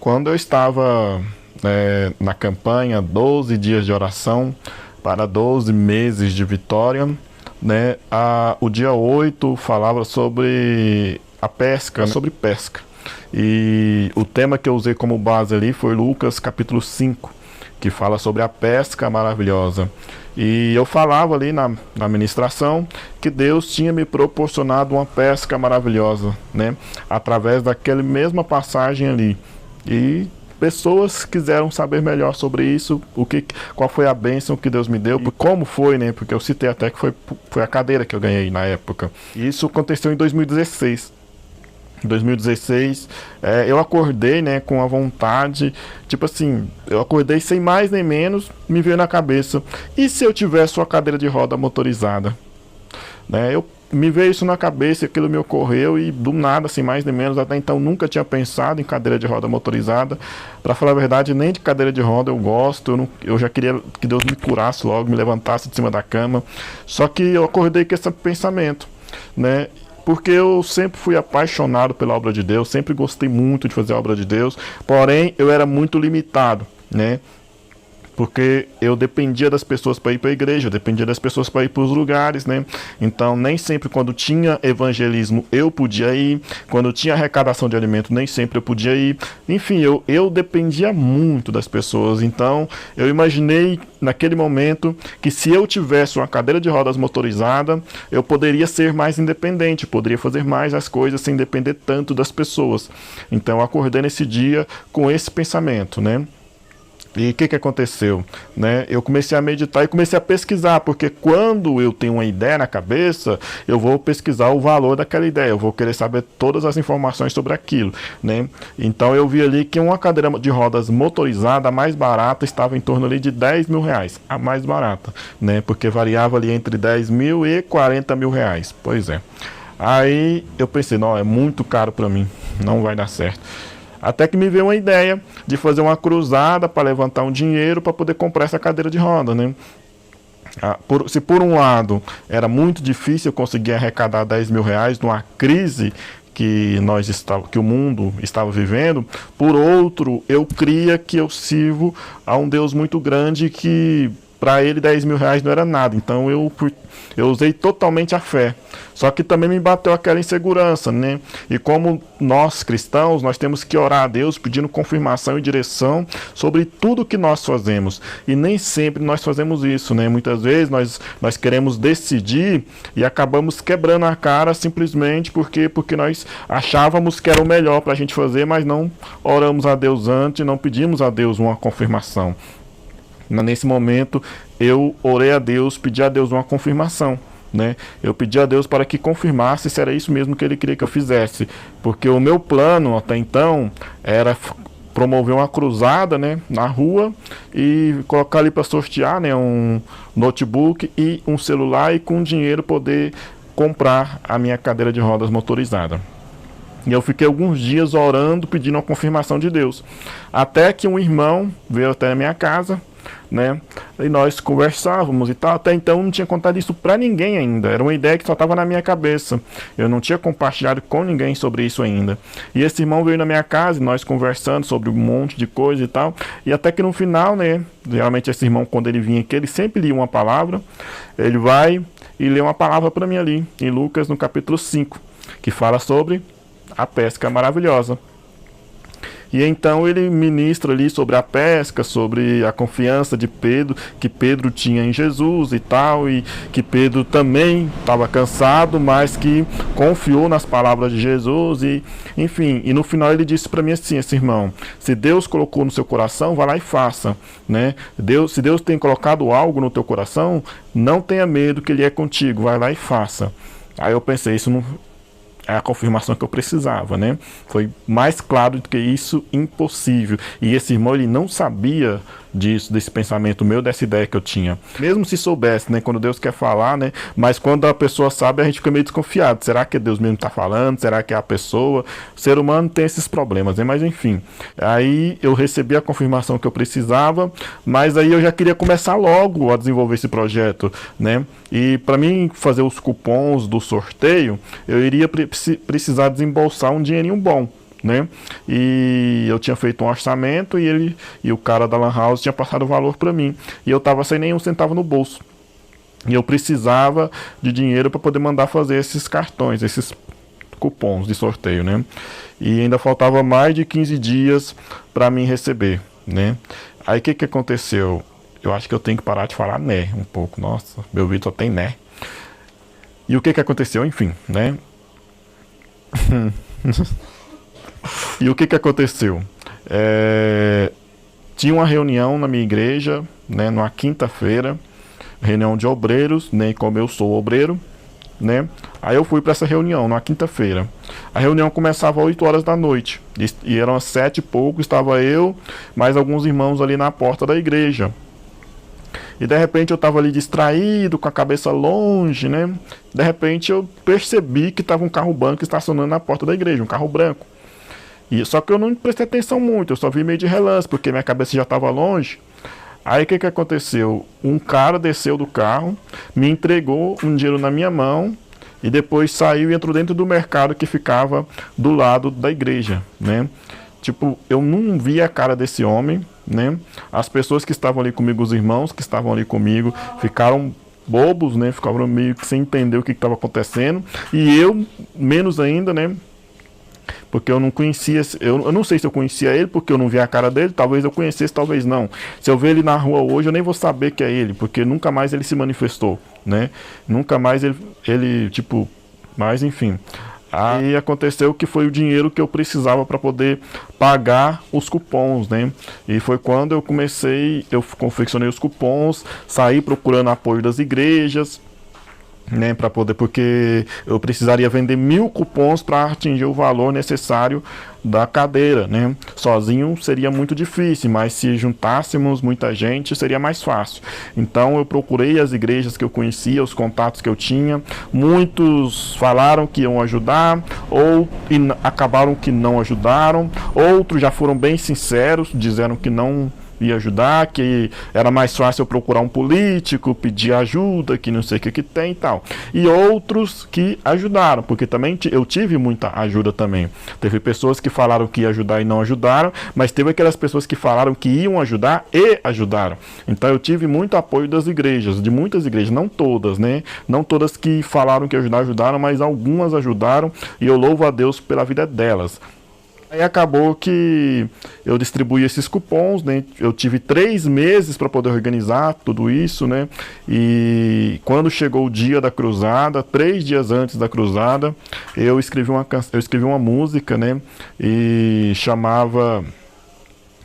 Quando eu estava na campanha 12 dias de oração para 12 meses de vitória, né, o dia 8 falava sobre a pesca, né, sobre pesca. E o tema que eu usei como base ali foi Lucas capítulo 5, que fala sobre a pesca maravilhosa. E eu falava ali na ministração que Deus tinha me proporcionado uma pesca maravilhosa, né, através daquela mesma passagem ali. E pessoas quiseram saber melhor sobre isso, qual foi a bênção que Deus me deu, como foi, né? Porque eu citei até que foi a cadeira que eu ganhei na época. E isso aconteceu em 2016. Em 2016, eu acordei, né, com a vontade, tipo assim, eu acordei sem mais nem menos, me veio na cabeça, e se eu tivesse uma cadeira de roda motorizada? Né, me veio isso na cabeça, aquilo me ocorreu e do nada, sem mais nem menos, até então nunca tinha pensado em cadeira de roda motorizada. Para falar a verdade, nem de cadeira de roda eu gosto, eu já queria que Deus me curasse logo, me levantasse de cima da cama. Só que eu acordei com esse pensamento, né? Porque eu sempre fui apaixonado pela obra de Deus, sempre gostei muito de fazer a obra de Deus, porém eu era muito limitado, né? Porque eu dependia das pessoas para ir para a igreja, eu dependia das pessoas para ir para os lugares, né? Então, nem sempre quando tinha evangelismo eu podia ir, quando tinha arrecadação de alimento nem sempre eu podia ir. Enfim, eu dependia muito das pessoas. Então, eu imaginei naquele momento que se eu tivesse uma cadeira de rodas motorizada, eu poderia ser mais independente, poderia fazer mais as coisas sem depender tanto das pessoas. Então, eu acordei nesse dia com esse pensamento, né? E o que aconteceu? Né? Eu comecei a meditar e comecei a pesquisar, porque quando eu tenho uma ideia na cabeça, eu vou pesquisar o valor daquela ideia, eu vou querer saber todas as informações sobre aquilo. Né? Então eu vi ali que uma cadeira de rodas motorizada, a mais barata, estava em torno ali de 10 mil reais, a mais barata, né? Porque variava ali entre 10 mil e 40 mil reais. Pois é. Aí eu pensei, não, é muito caro para mim, não vai dar certo. Até que me veio uma ideia de fazer uma cruzada para levantar um dinheiro para poder comprar essa cadeira de roda, né? Se por um lado era muito difícil eu conseguir arrecadar 10 mil reais numa crise que o mundo estava vivendo, por outro, eu cria que eu sirvo a um Deus muito grande que para ele 10 mil reais não era nada. Então eu usei totalmente a fé. Só que também me bateu aquela insegurança, né? E como nós cristãos, nós temos que orar a Deus pedindo confirmação e direção sobre tudo que nós fazemos. E nem sempre nós fazemos isso, né? Muitas vezes nós queremos decidir e acabamos quebrando a cara simplesmente porque nós achávamos que era o melhor para a gente fazer, mas não oramos a Deus antes, não pedimos a Deus uma confirmação. Nesse momento, eu orei a Deus, pedi a Deus uma confirmação, né? Eu pedi a Deus para que confirmasse se era isso mesmo que Ele queria que eu fizesse, porque o meu plano até então era promover uma cruzada, né, na rua e colocar ali para sortear, né, um notebook e um celular e com dinheiro poder comprar a minha cadeira de rodas motorizada. E eu fiquei alguns dias orando, pedindo uma confirmação de Deus, até que um irmão veio até a minha casa, né? E nós conversávamos e tal. Até então eu não tinha contado isso para ninguém ainda. Era uma ideia que só estava na minha cabeça. Eu não tinha compartilhado com ninguém sobre isso ainda. E esse irmão veio na minha casa e nós conversando sobre um monte de coisa e tal. E até que no final, né? Realmente esse irmão, quando ele vinha aqui, ele sempre lia uma palavra. Ele vai e lê uma palavra para mim ali, em Lucas, no capítulo 5, que fala sobre a pesca maravilhosa. E então ele ministra ali sobre a pesca, sobre a confiança de Pedro, que Pedro tinha em Jesus e tal, e que Pedro também estava cansado, mas que confiou nas palavras de Jesus, e enfim, e no final ele disse para mim assim, esse irmão, se Deus colocou no seu coração, vá lá e faça, né? Se Deus tem colocado algo no teu coração, não tenha medo que Ele é contigo, vai lá e faça. Aí eu pensei, isso não é a confirmação que eu precisava, né? Foi mais claro do que isso, impossível. E esse irmão, ele não sabia disso, desse pensamento meu, dessa ideia que eu tinha. Mesmo se soubesse, né? Quando Deus quer falar, né? Mas quando a pessoa sabe, a gente fica meio desconfiado. Será que é Deus mesmo que está falando? Será que é a pessoa? O ser humano tem esses problemas, né? Mas enfim. Aí eu recebi a confirmação que eu precisava, mas aí eu já queria começar logo a desenvolver esse projeto, né? E para mim fazer os cupons do sorteio, eu iria precisar desembolsar um dinheirinho bom, né? E eu tinha feito um orçamento e o cara da Lan House tinha passado o valor para mim. E eu tava sem nenhum centavo no bolso. E eu precisava de dinheiro para poder mandar fazer esses cartões, esses cupons de sorteio, né? E ainda faltava mais de 15 dias para mim receber, né? Aí o que aconteceu? Eu acho que eu tenho que parar de falar né um pouco. Nossa, meu vídeo só tem né. E o que aconteceu? Enfim, né? E o que aconteceu? Tinha uma reunião na minha igreja, né, numa quinta-feira, reunião de obreiros, né, como eu sou obreiro, né? Aí eu fui para essa reunião na quinta-feira. A reunião começava às 8 horas da noite e eram às 7 e pouco, estava eu, mais alguns irmãos ali na porta da igreja. E de repente eu estava ali distraído, com a cabeça longe, né? De repente eu percebi que estava um carro branco estacionando na porta da igreja, um carro branco. Só que eu não prestei atenção muito, eu só vi meio de relance, porque minha cabeça já estava longe. Aí o que aconteceu? Um cara desceu do carro, me entregou um dinheiro na minha mão e depois saiu e entrou dentro do mercado que ficava do lado da igreja, né? Tipo, eu não vi a cara desse homem, né? As pessoas que estavam ali comigo, os irmãos que estavam ali comigo, ficaram bobos, né? Ficaram meio que sem entender o que estava acontecendo. E eu, menos ainda, né? Porque eu não conhecia, eu não sei se eu conhecia ele, porque eu não vi a cara dele, talvez eu conhecesse, talvez não. Se eu ver ele na rua hoje, eu nem vou saber que é ele, porque nunca mais ele se manifestou, né? Nunca mais ele tipo, mas enfim. Aí aconteceu que foi o dinheiro que eu precisava para poder pagar os cupons, né? E foi quando eu confeccionei os cupons, saí procurando apoio das igrejas, né, para poder, porque eu precisaria vender 1000 cupons para atingir o valor necessário da cadeira, né? Sozinho seria muito difícil, mas se juntássemos muita gente seria mais fácil. Então eu procurei as igrejas que eu conhecia, os contatos que eu tinha. Muitos falaram que iam ajudar, ou acabaram que não ajudaram. Outros já foram bem sinceros, disseram que não ia ajudar, que era mais fácil eu procurar um político, pedir ajuda, que não sei o que tem e tal. E outros que ajudaram, porque também eu tive muita ajuda também. Teve pessoas que falaram que ia ajudar e não ajudaram, mas teve aquelas pessoas que falaram que iam ajudar e ajudaram. Então eu tive muito apoio das igrejas, de muitas igrejas, não todas, né? Não todas que falaram que ajudaram, mas algumas ajudaram, e eu louvo a Deus pela vida delas. Aí acabou que eu distribuí esses cupons, né? Eu tive 3 meses para poder organizar tudo isso, né? E quando chegou o dia da cruzada, 3 dias antes da cruzada, eu escrevi uma música, né? E chamava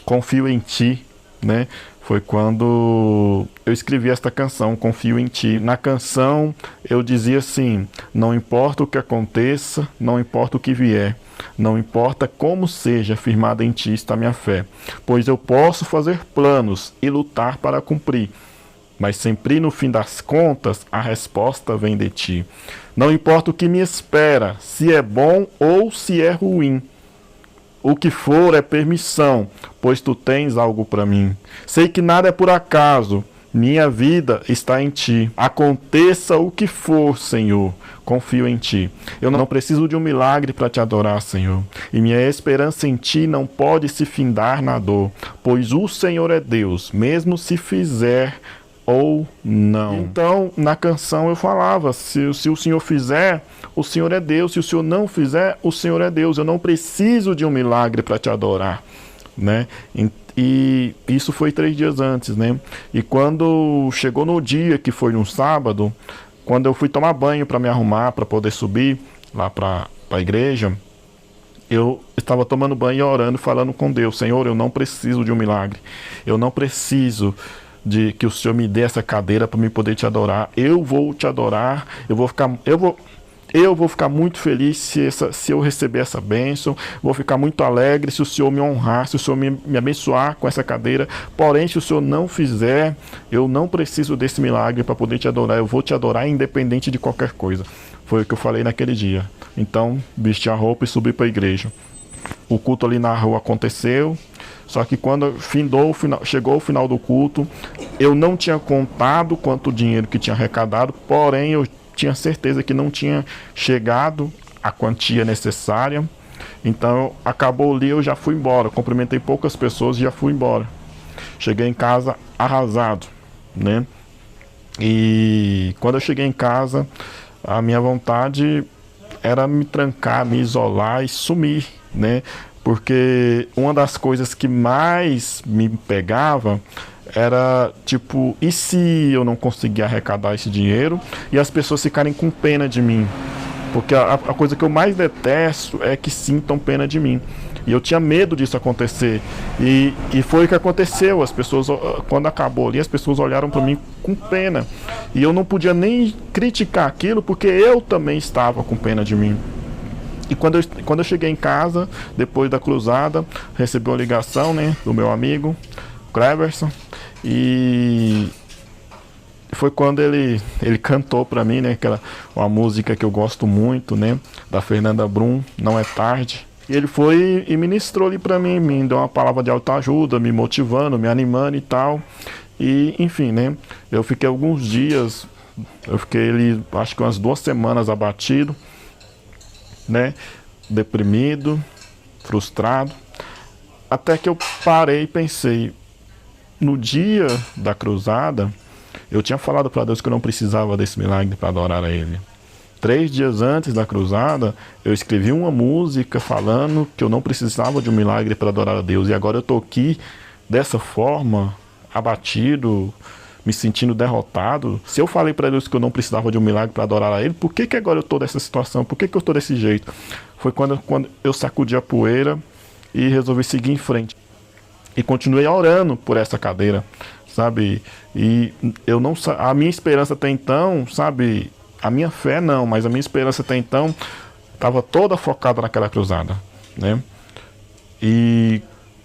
Confio em Ti, né? Foi quando eu escrevi esta canção, Confio em Ti. Na canção eu dizia assim: não importa o que aconteça, não importa o que vier, não importa como seja, firmada em Ti está minha fé. Pois eu posso fazer planos e lutar para cumprir, mas sempre no fim das contas a resposta vem de Ti. Não importa o que me espera, se é bom ou se é ruim. O que for é permissão, pois Tu tens algo para mim. Sei que nada é por acaso, minha vida está em Ti. Aconteça o que for, Senhor, confio em Ti. Eu não preciso de um milagre para Te adorar, Senhor. E minha esperança em Ti não pode se findar na dor, pois o Senhor é Deus, mesmo se fizer ou não. Então, na canção eu falava, se o Senhor fizer, o Senhor é Deus. Se o Senhor não fizer, o Senhor é Deus. Eu não preciso de um milagre para Te adorar, né? E isso foi 3 dias antes, né? E quando chegou no dia, que foi um sábado, quando eu fui tomar banho para me arrumar, para poder subir lá para a igreja, eu estava tomando banho e orando, falando com Deus: Senhor, eu não preciso de um milagre. Eu não preciso de que o Senhor me dê essa cadeira para me poder Te adorar. Eu vou Te adorar, eu vou ficar muito feliz se eu receber essa bênção. Vou ficar muito alegre se o Senhor me honrar, se o Senhor me abençoar com essa cadeira. Porém, se o Senhor não fizer, eu não preciso desse milagre para poder Te adorar. Eu vou Te adorar independente de qualquer coisa. Foi o que eu falei naquele dia. Então, vesti a roupa e subi para a igreja. O culto ali na rua aconteceu. Só que quando chegou o final do culto, eu não tinha contado quanto dinheiro que tinha arrecadado, porém eu tinha certeza que não tinha chegado a quantia necessária. Então, acabou ali, eu já fui embora. Cumprimentei poucas pessoas e já fui embora. Cheguei em casa arrasado, né? E quando eu cheguei em casa, a minha vontade era me trancar, me isolar e sumir, né? Porque uma das coisas que mais me pegava era tipo, e se eu não conseguir arrecadar esse dinheiro e as pessoas ficarem com pena de mim? Porque a coisa que eu mais detesto é que sintam pena de mim. E eu tinha medo disso acontecer. E foi o que aconteceu. As pessoas, quando acabou ali, as pessoas olharam para mim com pena. E eu não podia nem criticar aquilo, porque eu também estava com pena de mim. E quando eu cheguei em casa, depois da cruzada, recebi uma ligação, né, do meu amigo, Cleverson. E foi quando ele cantou pra mim, né, uma música que eu gosto muito, né, da Fernanda Brum, Não é Tarde. E ele foi e ministrou ali pra mim, me deu uma palavra de autoajuda, me motivando, me animando e tal. E, enfim, né, eu fiquei alguns dias, eu fiquei ali, acho que umas 2 semanas abatido, né, deprimido, frustrado, até que eu parei e pensei, no dia da cruzada, eu tinha falado para Deus que eu não precisava desse milagre para adorar a Ele. 3 dias antes da cruzada, eu escrevi uma música falando que eu não precisava de um milagre para adorar a Deus. E agora eu estou aqui dessa forma, abatido, me sentindo derrotado. Se eu falei para Deus que eu não precisava de um milagre para adorar a Ele, por que agora eu estou dessa situação? Por que eu estou desse jeito? Foi quando eu sacudi a poeira e resolvi seguir em frente. E continuei orando por essa cadeira, sabe? E eu não, a minha esperança até então, sabe? A minha fé não, mas a minha esperança até então estava toda focada naquela cruzada, né? E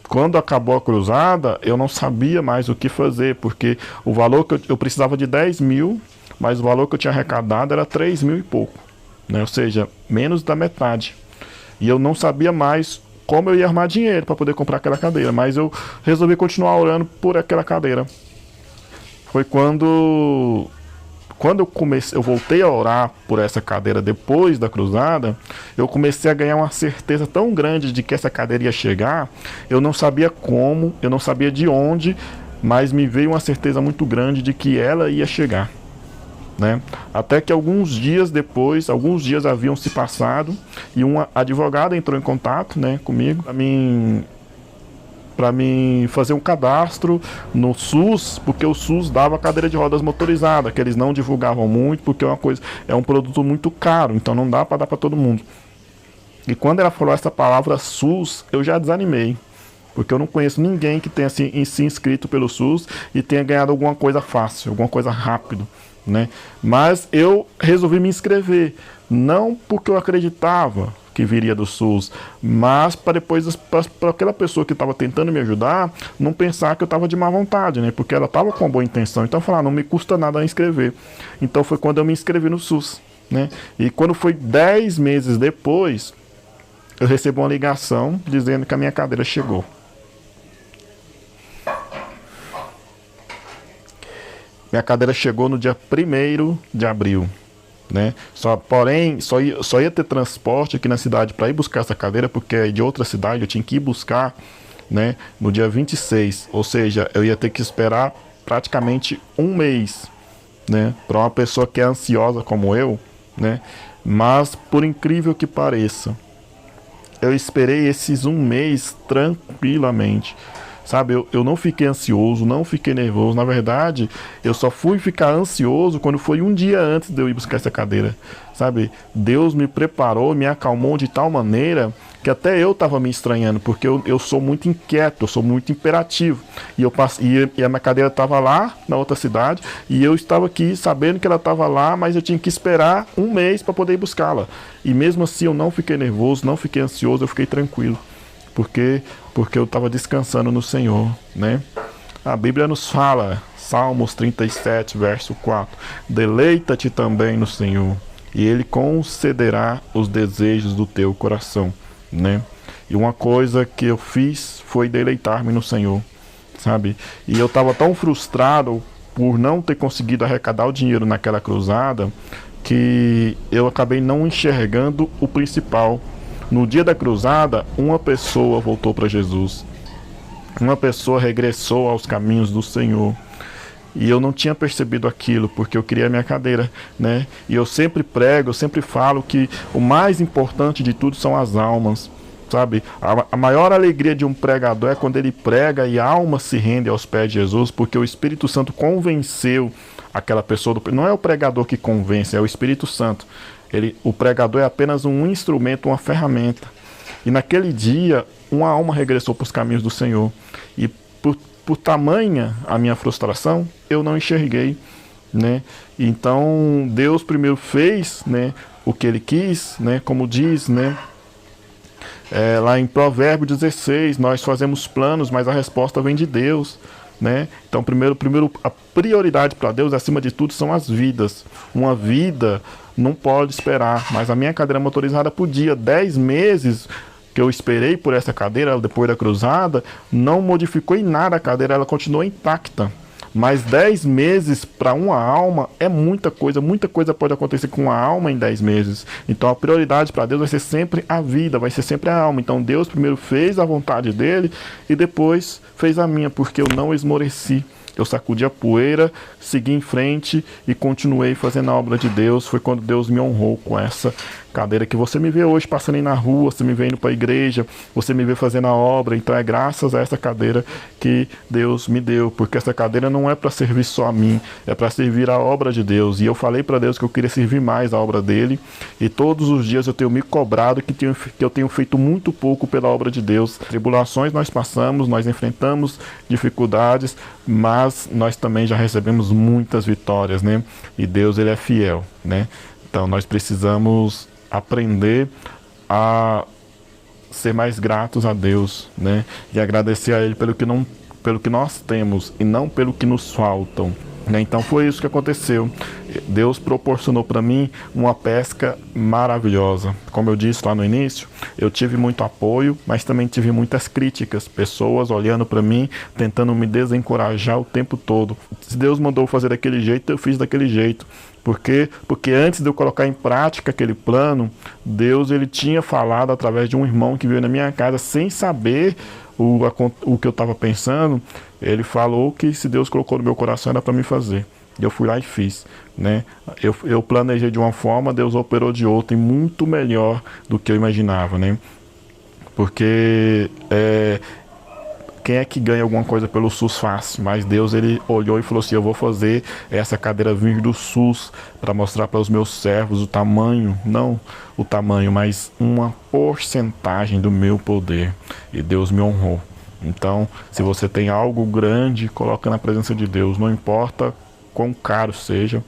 quando acabou a cruzada, eu não sabia mais o que fazer, porque o valor que eu precisava de 10 mil, mas o valor que eu tinha arrecadado era 3 mil e pouco, né? Ou seja, menos da metade. E eu não sabia mais como eu ia arrumar dinheiro para poder comprar aquela cadeira, mas eu resolvi continuar orando por aquela cadeira. Foi quando eu voltei a orar por essa cadeira depois da cruzada, eu comecei a ganhar uma certeza tão grande de que essa cadeira ia chegar. Eu não sabia como, eu não sabia de onde, mas me veio uma certeza muito grande de que ela ia chegar, né? Até que alguns dias haviam se passado e uma advogada entrou em contato, né, comigo para mim fazer um cadastro no SUS, porque o SUS dava cadeira de rodas motorizada, que eles não divulgavam muito, porque é um produto muito caro, então não dá para dar para todo mundo. E quando ela falou essa palavra SUS, eu já desanimei, porque eu não conheço ninguém que tenha se inscrito pelo SUS e tenha ganhado alguma coisa fácil, alguma coisa rápido, né? Mas eu resolvi me inscrever, não porque eu acreditava que viria do SUS, mas para depois, para aquela pessoa que estava tentando me ajudar não pensar que eu estava de má vontade, né? Porque ela estava com boa intenção. Então eu falei, não me custa nada inscrever. Então foi quando eu me inscrevi no SUS, né? E quando foi 10 meses depois, eu recebi uma ligação dizendo que a minha cadeira chegou. Minha cadeira chegou no dia 1º de abril, né? Porém, só ia ter transporte aqui na cidade para ir buscar essa cadeira, porque de outra cidade eu tinha que ir buscar, né, no dia 26. Ou seja, eu ia ter que esperar praticamente um mês, né, para uma pessoa que é ansiosa como eu, né? Mas, por incrível que pareça, eu esperei esses um mês tranquilamente. Sabe, eu não fiquei ansioso, não fiquei nervoso. Na verdade, eu só fui ficar ansioso quando foi um dia antes de eu ir buscar essa cadeira. Sabe, Deus me preparou, me acalmou de tal maneira que até eu estava me estranhando, porque eu sou muito inquieto, eu sou muito imperativo. E a minha cadeira estava lá na outra cidade, e eu estava aqui sabendo que ela estava lá, mas eu tinha que esperar um mês para poder ir buscá-la. E mesmo assim eu não fiquei nervoso, não fiquei ansioso, eu fiquei tranquilo. Porque eu estava descansando no Senhor, né? A Bíblia nos fala, Salmos 37, verso 4, deleita-te também no Senhor, e Ele concederá os desejos do teu coração, né? E uma coisa que eu fiz foi deleitar-me no Senhor, sabe? E eu estava tão frustrado por não ter conseguido arrecadar o dinheiro naquela cruzada, que eu acabei não enxergando o principal. No dia da cruzada, uma pessoa voltou para Jesus. Uma pessoa regressou aos caminhos do Senhor. E eu não tinha percebido aquilo, porque eu queria a minha cadeira, né? E eu sempre prego, eu sempre falo que o mais importante de tudo são as almas, sabe? A maior alegria de um pregador é quando ele prega e a alma se rende aos pés de Jesus, porque o Espírito Santo convenceu aquela pessoa. Não é o pregador que convence, é o Espírito Santo. O pregador é apenas um instrumento, uma ferramenta. E naquele dia, uma alma regressou para os caminhos do Senhor. E por tamanha a minha frustração, eu não enxerguei, né? Então Deus primeiro fez, né, o que Ele quis, né? Como diz, né, lá em Provérbios 16, nós fazemos planos, mas a resposta vem de Deus, né? Então primeiro a prioridade para Deus, acima de tudo, são as vidas. Uma vida não pode esperar, mas a minha cadeira motorizada podia. 10 meses que eu esperei por essa cadeira depois da cruzada, não modificou em nada a cadeira, ela continuou intacta. Mas 10 meses para uma alma é muita coisa pode acontecer com uma alma em 10 meses. Então a prioridade para Deus vai ser sempre a vida, vai ser sempre a alma. Então Deus primeiro fez a vontade dele e depois fez a minha, porque eu não esmoreci. Eu sacudi a poeira, segui em frente e continuei fazendo a obra de Deus. Foi quando Deus me honrou com essa cadeira que você me vê hoje passando aí na rua, você me vê indo para a igreja, você me vê fazendo a obra. Então é graças a essa cadeira que Deus me deu, porque essa cadeira não é para servir só a mim, é para servir a obra de Deus. E eu falei para Deus que eu queria servir mais a obra dele, e todos os dias eu tenho me cobrado que eu tenho feito muito pouco pela obra de Deus. Tribulações nós passamos, nós enfrentamos dificuldades, mas nós também já recebemos muitas vitórias, né? E Deus, ele é fiel, né? Então nós precisamos aprender a ser mais gratos a Deus, né? E agradecer a Ele pelo que nós temos e não pelo que nos faltam, né? Então foi isso que aconteceu. Deus proporcionou para mim uma pesca maravilhosa. Como eu disse lá no início, eu tive muito apoio, mas também tive muitas críticas, pessoas olhando para mim, tentando me desencorajar o tempo todo. Se Deus mandou fazer daquele jeito, eu fiz daquele jeito. Por quê? Porque antes de eu colocar em prática aquele plano, Deus, ele tinha falado através de um irmão que veio na minha casa sem saber o que eu estava pensando. Ele falou que se Deus colocou no meu coração era para me fazer. Eu fui lá e fiz, né? Eu planejei de uma forma, Deus operou de outra, e muito melhor do que eu imaginava, né? Porque quem é que ganha alguma coisa pelo SUS fácil? Mas Deus, ele olhou e falou assim: eu vou fazer essa cadeira vir do SUS para mostrar para os meus servos o tamanho, não o tamanho, mas uma porcentagem do meu poder. E Deus me honrou. Então, se você tem algo grande, coloca na presença de Deus. Não importa quão caro seja,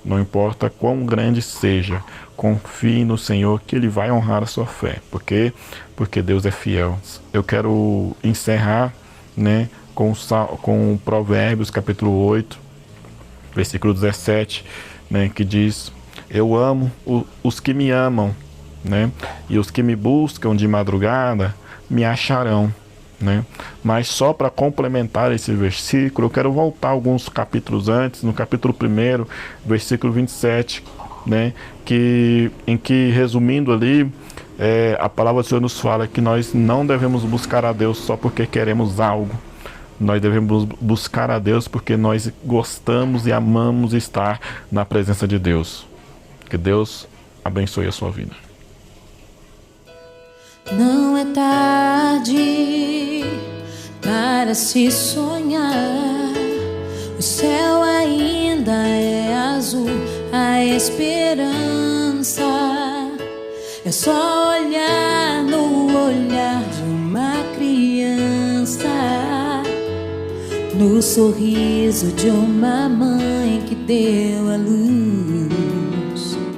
não importa quão grande seja, confie no Senhor que Ele vai honrar a sua fé. Porque Deus é fiel. Eu quero encerrar, né, com Provérbios capítulo 8, versículo 17, né, que diz: eu amo os que me amam, né, e os que me buscam de madrugada me acharão. Né? Mas só para complementar esse versículo, eu quero voltar alguns capítulos antes, no capítulo 1, versículo 27, né? Em que, resumindo ali, a palavra do Senhor nos fala que nós não devemos buscar a Deus só porque queremos algo. Nós devemos buscar a Deus porque nós gostamos e amamos estar na presença de Deus. Que Deus abençoe a sua vida. Não é tarde para se sonhar, o céu ainda é azul, a esperança é só olhar no olhar de uma criança, no sorriso de uma mãe que deu a luz.